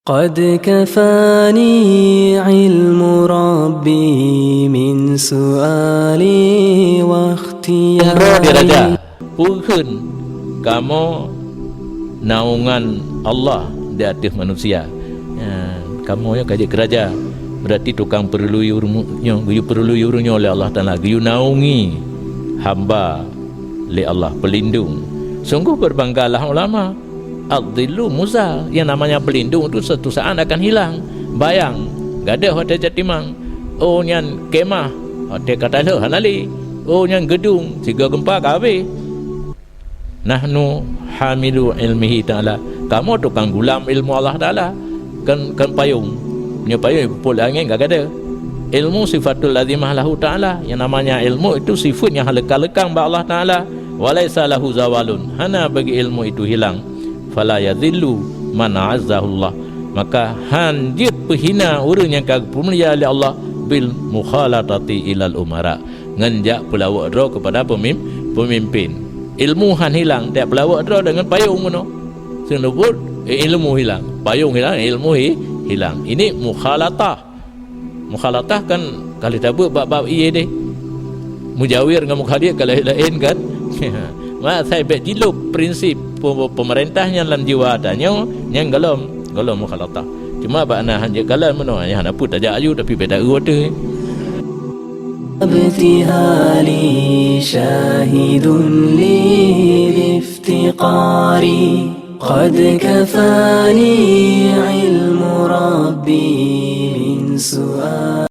قد كفاني علم ربي من سؤالي Dia raja واختياري Purhun kamu naungan Allah di atas manusia. Kamu ya kaji keraja berarti tukang perluyurnya, guyu perluyurnya oleh Allah Ta'ala, guyu naungi hamba oleh Allah, pelindung. Sungguh berbanggalah ulama. Ad-dhillu muzal, yang namanya pelindung itu satu saat akan hilang. Bayang gada hotel jatimang, oh nyan kemah hotel kata le hanali, oh nyan gedung tiga gempa kabe. Nahnu hamilu ilmihi ta'ala, kamu tukang gulam ilmu Allah Ta'ala. Kan payung punya payung pul angin gak ada. Ilmu sifatul lazimah lahu ta'ala, yang namanya ilmu itu sifat yang lekang ba Allah Ta'ala. Walaysa lahu zawalun, hana bagi ilmu itu hilang. Fala yadhillu man azzahullah, maka hanjit penghina orang yang kagum mulia oleh Allah bil mukhalatati ilal umara, nganjak pelawak dro kepada pemimpin. Ilmu han hilang, tak pelawak dro dengan payung mono. Senubut ilmu hilang, payung hilang, ilmu hilang. Ini mukhalatah. Mukhalatah kan kalau tabu bab iye deh. Mujawir dengan mukhadir kalau lain kan. Mak saya bet jilup prinsip pemerintahnya dalam jiwa adanya yang galom mukhalatah. Cuma bakna hanya galan meno hanya nak put ajak ayu tapi beda urut. ابتهالي شاهد لي بافتقاري قد كفاني علم ربي من سؤال